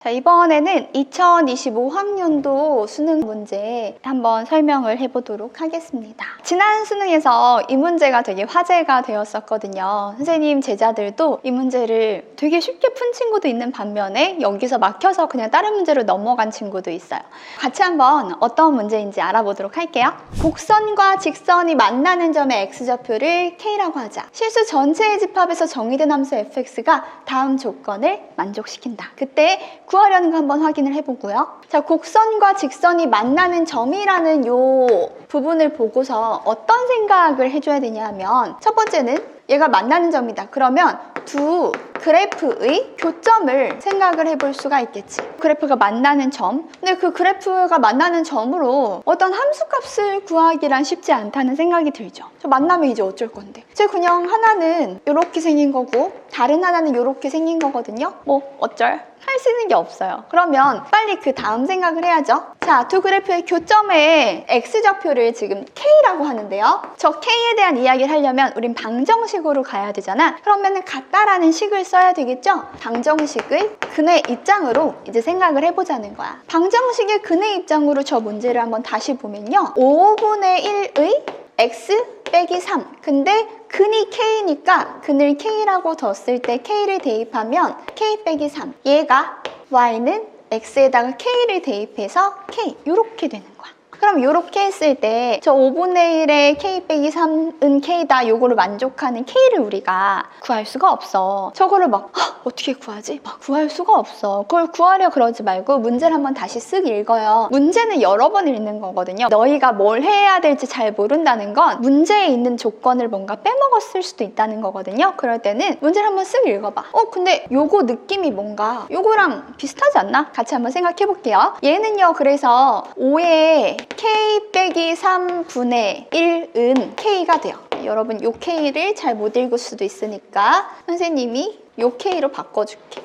자, 이번에는 2025학년도 수능 문제 한번 설명을 해보도록 하겠습니다. 지난 수능에서 이 문제가 되게 화제가 되었었거든요. 선생님 제자들도 이 문제를 되게 쉽게 푼 친구도 있는 반면에 여기서 막혀서 그냥 다른 문제로 넘어간 친구도 있어요. 같이 한번 어떤 문제인지 알아보도록 할게요. 곡선과 직선이 만나는 점의 x좌표를 k라고 하자. 실수 전체의 집합에서 정의된 함수 fx가 다음 조건을 만족시킨다. 그때 구하려는 거 한번 확인을 해보고요. 자, 곡선과 직선이 만나는 점이라는 요 부분을 보고서 어떤 생각을 해줘야 되냐 하면, 첫 번째는 얘가 만나는 점이다. 그러면 두 그래프의 교점을 생각을 해볼 수가 있겠지. 그래프가 만나는 점. 근데 그 그래프가 만나는 점으로 어떤 함수값을 구하기란 쉽지 않다는 생각이 들죠. 저 만나면 이제 어쩔 건데. 제 그냥 하나는 이렇게 생긴 거고 다른 하나는 이렇게 생긴 거거든요. 뭐 어쩔? 할 수 있는 게 없어요. 그러면 빨리 그 다음 생각을 해야죠. 자, 두 그래프의 교점의 x좌표를 지금 k라고 하는데요. 저 k에 대한 이야기를 하려면 우린 방정식으로 가야 되잖아. 그러면 같다라는 식을 써야 되겠죠? 방정식의 근의 입장으로 이제 생각을 해보자는 거야. 방정식의 근의 입장으로 저 문제를 한번 다시 보면요. 5분의 1의 x 빼기 3. 근데 근이 k니까 근을 k라고 뒀을 때 k를 대입하면 k 빼기 3. 얘가 y는 x에다가 k를 대입해서 k. 이렇게 되는 거야. 그럼 이렇게 했을 때 저 5분의 1의 k 빼기 3은 k다, 요거를 만족하는 k를 우리가 구할 수가 없어. 저거를 막 어떻게 구하지? 막 구할 수가 없어. 그걸 구하려 그러지 말고 문제를 한번 다시 쓱 읽어요. 문제는 여러 번 읽는 거거든요. 너희가 뭘 해야 될지 잘 모른다는 건 문제에 있는 조건을 뭔가 빼먹었을 수도 있다는 거거든요. 그럴 때는 문제를 한번 쓱 읽어봐. 근데 요거 느낌이 뭔가 요거랑 비슷하지 않나? 같이 한번 생각해 볼게요. 얘는요, 그래서 5에 k 빼기 3분의 1은 k가 돼요. 여러분 요 k를 잘 못 읽을 수도 있으니까 선생님이 요 k로 바꿔줄게.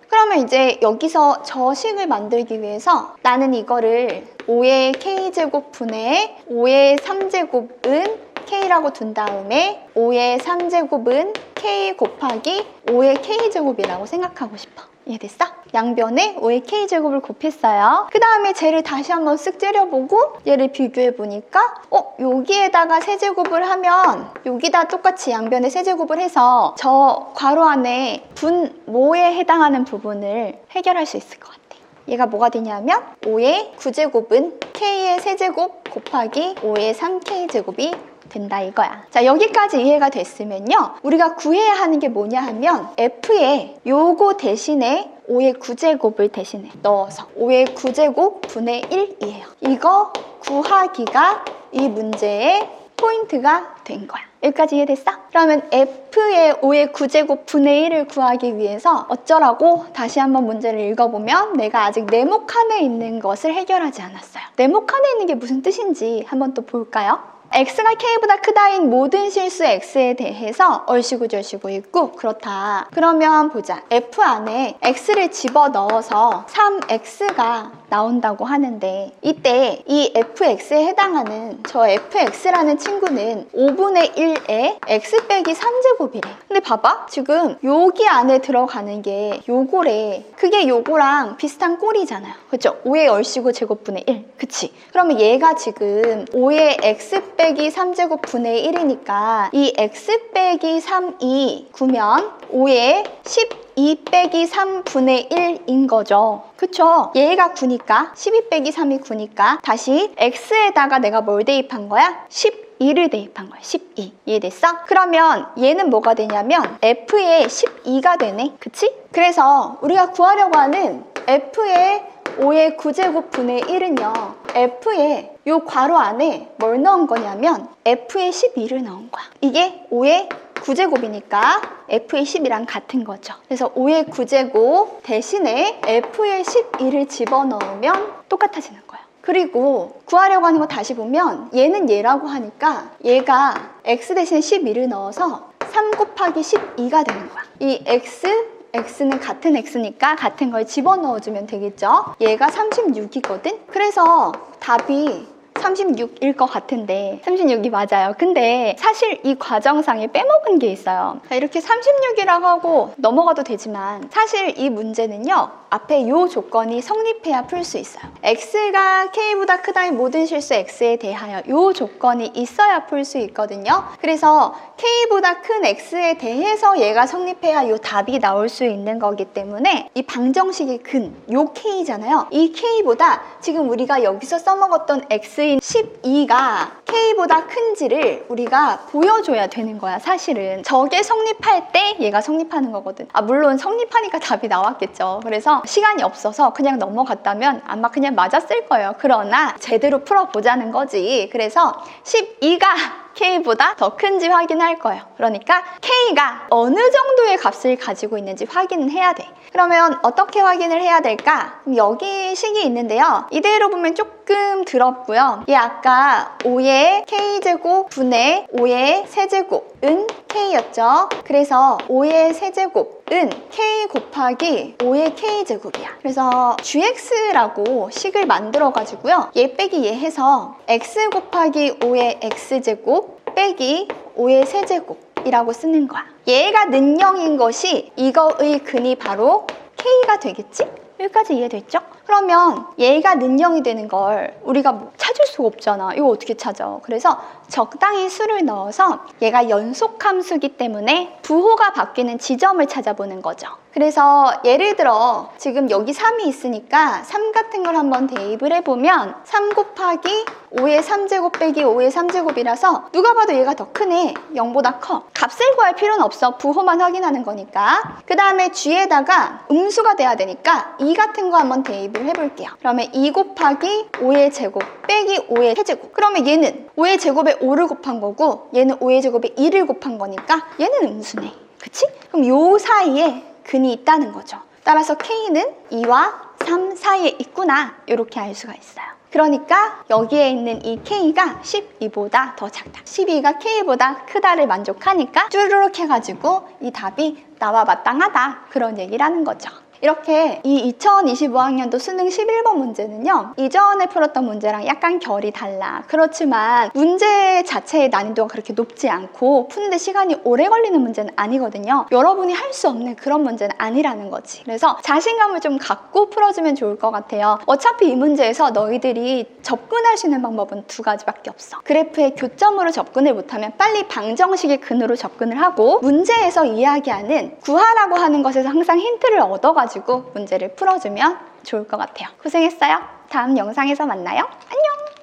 그러면 이제 여기서 저 식을 만들기 위해서 나는 이거를 5의 k제곱 분의 5의 3제곱은 k라고 둔 다음에 5의 3제곱은 k 곱하기 5의 k제곱이라고 생각하고 싶어. 이해됐어? 양변에 5의 k제곱을 곱했어요. 그 다음에 쟤를 다시 한번 쓱 째려보고 얘를 비교해보니까 여기에다가 세제곱을 하면 여기다 똑같이 양변에 세제곱을 해서 저 괄호 안에 분모에 해당하는 부분을 해결할 수 있을 것 같아. 얘가 뭐가 되냐면 5의 9제곱은 k의 세제곱 곱하기 5의 3k제곱이 된다 이거야. 자, 여기까지 이해가 됐으면요, 우리가 구해야 하는 게 뭐냐 하면 f에 요거 대신에 5의 9제곱을 대신에 넣어서 5의 9제곱 분의 1이에요. 이거 구하기가 이 문제의 포인트가 된 거야. 여기까지 이해됐어? 그러면 f의 5의 9제곱 분의 1을 구하기 위해서 어쩌라고? 다시 한번 문제를 읽어보면 내가 아직 네모 칸에 있는 것을 해결하지 않았어요. 네모 칸에 있는 게 무슨 뜻인지 한번 또 볼까요? x가 k보다 크다인 모든 실수 x에 대해서 얼씨구절씨구 있고 그렇다. 그러면 보자. f 안에 x를 집어넣어서 3x가 나온다고 하는데 이때 이 fx에 해당하는 저 fx라는 친구는 5분의 1의 x 빼기 3제곱이래. 근데 봐봐. 지금 여기 안에 들어가는 게 요거래. 그게 요거랑 비슷한 꼴이잖아요. 그쵸? 5의 얼씨구 제곱분의 1. 그치? 그러면 얘가 지금 5의 x 빼기 3제곱 분의 1이니까 이 x 빼기 3이 구면 5의 12 빼기 3분의 1인 거죠. 그쵸? 얘가 9니까 12 빼기 3이 9니까 다시 x에다가 내가 뭘 대입한 거야? 12를 대입한 거야. 12. 이해됐어? 그러면 얘는 뭐가 되냐면 f의 12가 되네. 그치? 그래서 우리가 구하려고 하는 f의 5의 9제곱 분의 1은요, f의 요 괄호 안에 뭘 넣은 거냐면 f의 12를 넣은 거야. 이게 5의 9제곱이니까 f의 10이랑 같은 거죠. 그래서 5의 9제곱 대신에 f의 12를 집어넣으면 똑같아지는 거야. 그리고 구하려고 하는 거 다시 보면 얘는 얘라고 하니까 얘가 x 대신에 12를 넣어서 3 곱하기 12가 되는 거야. 이 x는 같은 x니까 같은 걸 집어넣어주면 되겠죠. 얘가 36이거든. 그래서 답이 36일 것 같은데 36이 맞아요. 근데 사실 이 과정상에 빼먹은 게 있어요. 이렇게 36이라고 하고 넘어가도 되지만 사실 이 문제는요, 앞에 이 조건이 성립해야 풀 수 있어요. x가 k보다 크다의 모든 실수 x에 대하여 이 조건이 있어야 풀 수 있거든요. 그래서 k보다 큰 x에 대해서 얘가 성립해야 이 답이 나올 수 있는 거기 때문에 이 방정식의 근, 요 k잖아요. 이 k보다 지금 우리가 여기서 써먹었던 x인 12가 k보다 큰지를 우리가 보여줘야 되는 거야. 사실은 저게 성립할 때 얘가 성립하는 거거든. 물론 성립하니까 답이 나왔겠죠. 그래서 시간이 없어서 그냥 넘어갔다면 아마 그냥 맞았을 거예요. 그러나 제대로 풀어보자는 거지. 그래서 12가 k보다 더 큰지 확인할 거예요. 그러니까 k가 어느 정도의 값을 가지고 있는지 확인은 해야 돼. 그러면 어떻게 확인을 해야 될까? 여기 식이 있는데요. 이대로 보면 조금 더럽고요. 얘 아까 5의 k제곱 분의 5의 세제곱은 k였죠. 그래서 5의 세제곱은 k 곱하기 5의 k제곱이야. 그래서 gx라고 식을 만들어가지고요. 얘 빼기 얘 해서 x 곱하기 5의 x제곱 빼기 5의 세제곱 이라고 쓰는 거야. 얘가 능령인 것이 이거의 근이 바로 k가 되겠지? 여기까지 이해됐죠? 그러면 얘가 능령이 되는 걸 우리가 찾을 수가 없잖아. 이거 어떻게 찾아? 그래서 적당히 수를 넣어서 얘가 연속함수기 때문에 부호가 바뀌는 지점을 찾아보는 거죠. 그래서 예를 들어 지금 여기 3이 있으니까 3 같은 걸 한번 대입을 해보면 3 곱하기 5의 3제곱 빼기 5의 3제곱이라서 누가 봐도 얘가 더 크네. 0보다 커. 값을 구할 필요는 없어. 부호만 확인하는 거니까. 그 다음에 g에다가 음수가 돼야 되니까 2 같은 거 한번 대입을 해볼게요. 그러면 2 곱하기 5의 제곱 빼기 5의 세제곱. 그러면 얘는 5의 제곱에 5를 곱한 거고 얘는 5의 제곱에 2를 곱한 거니까 얘는 음수네. 그치? 그럼 요 사이에 근이 있다는 거죠. 따라서 k는 2와 3 사이에 있구나. 이렇게 알 수가 있어요. 그러니까 여기에 있는 이 k가 12보다 더 작다. 12가 k보다 크다를 만족하니까 쭈르륵 해가지고 이 답이 나와 마땅하다. 그런 얘기를 하는 거죠. 이렇게 이 2025학년도 수능 11번 문제는요, 이전에 풀었던 문제랑 약간 결이 달라. 그렇지만 문제 자체의 난이도가 그렇게 높지 않고 푸는데 시간이 오래 걸리는 문제는 아니거든요. 여러분이 할 수 없는 그런 문제는 아니라는 거지. 그래서 자신감을 좀 갖고 풀어주면 좋을 것 같아요. 어차피 이 문제에서 너희들이 접근할 수 있는 방법은 2가지밖에 없어. 그래프의 교점으로 접근을 못하면 빨리 방정식의 근으로 접근을 하고, 문제에서 이야기하는 구하라고 하는 것에서 항상 힌트를 얻어가지고 문제를 풀어주면 좋을 것 같아요. 고생했어요. 다음 영상에서 만나요. 안녕!